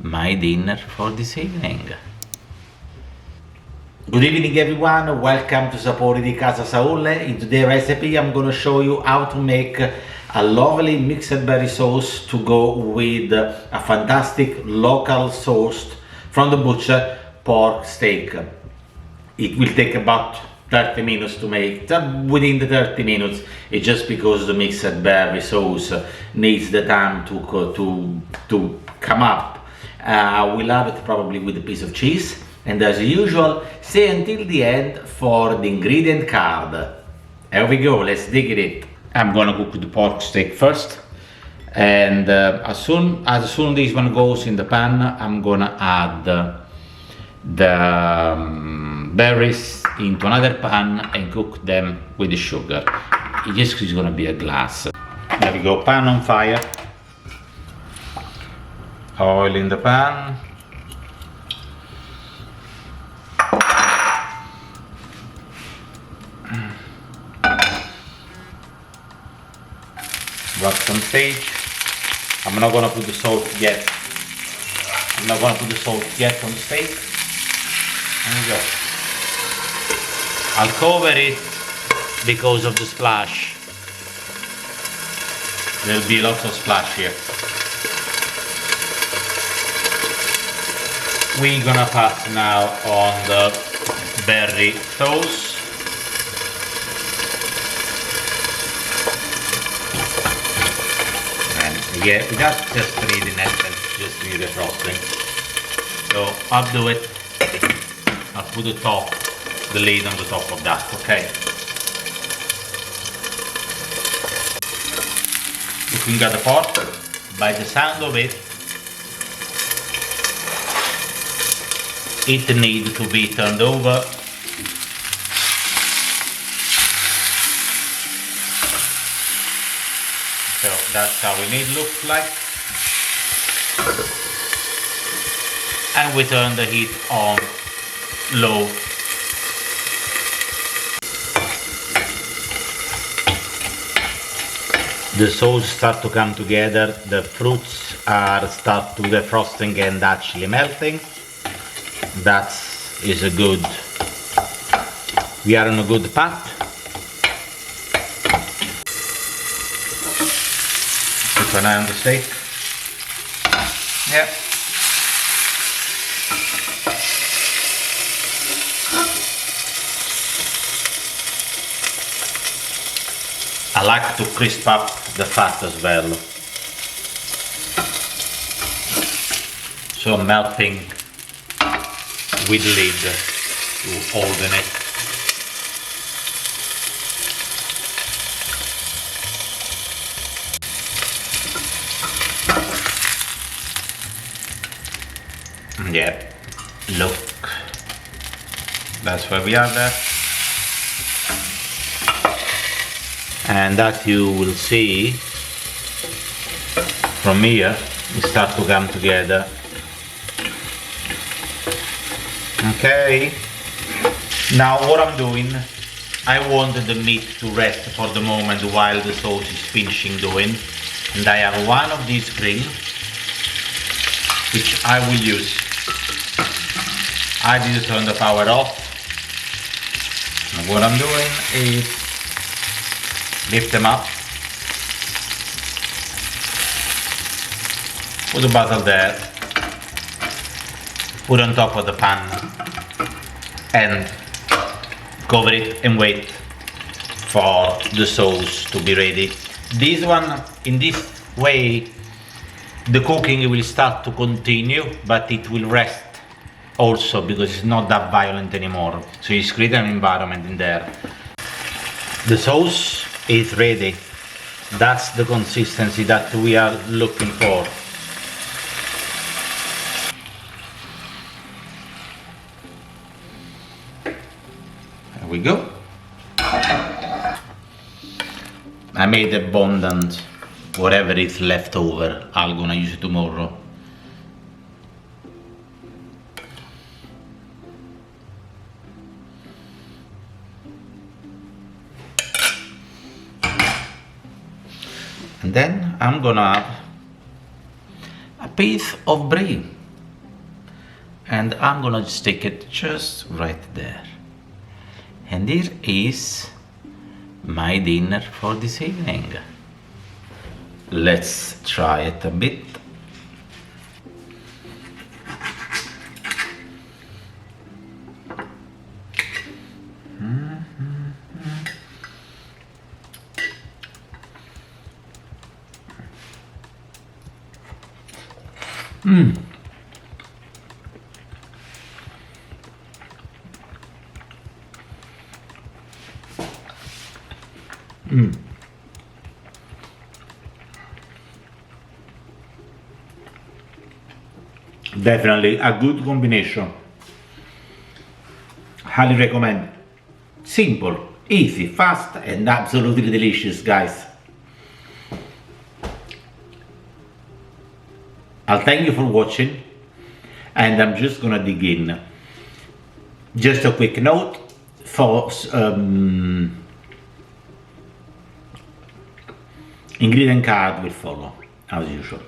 my dinner for this evening. Good evening everyone, welcome to Sapori di Casa Saule. In today's recipe I'm going to show you how to make a lovely mixed berry sauce to go with a fantastic local sourced from the butcher pork steak. It will take about 30 minutes to make. Within the 30 minutes, it's just because the mixed berry sauce needs the time to come up. We'll have it probably with a piece of cheese. And as usual, stay until the end for the ingredient card. Here we go, let's dig it. I'm gonna cook the pork steak first. And as soon this one goes in the pan, I'm gonna add the berries into another pan and cook them with the sugar. It just is gonna be a glass. There we go, pan on fire. Oil in the pan. Rub some sage. I'm not gonna put the salt yet. I'm not gonna put the salt yet on the steak. There we go. I'll cover it because of the splash. There'll be lots of splash here. We're gonna pass now on the berry sauce. And yeah, that's just really essence, just need the frosting. So I'll do it. I'll put the lid on the top of that, okay? Looking at the pot, by the sound of it, it needs to be turned over. So that's how it looks like. And we turn the heat on low. The sauce start to come together, the fruits start to the frosting and actually melting. That is a good, we are on a good path. Keep an eye on the steak. Yeah. I like to crisp up the fat as well. So I'm melting with the lid to hold in it. Yeah, look, that's where we are there. And that you will see from here, we start to come together. Okay, now what I'm doing, I wanted the meat to rest for the moment while the sauce is finishing doing, and I have one of these grill which I will use. I did turn the power off, and what I'm doing is lift them up, put the bottle there, put on top of the pan and cover it and wait for the sauce to be ready. This one, in this way, the cooking will start to continue, but it will rest also because it's not that violent anymore. So it's create an environment in there. The sauce is ready. That's the consistency that we are looking for. There we go. I made abundant, whatever is left over, I'm gonna use it tomorrow. And then I'm gonna have a piece of brie. and I'm gonna stick it just right there. And here is my dinner for this evening. Let's try it a bit. Definitely a good combination. Highly recommend. Simple, easy, fast, and absolutely delicious, guys. I'll thank you for watching, and I'm just gonna dig in. Just a quick note for ingredient card will follow as usual.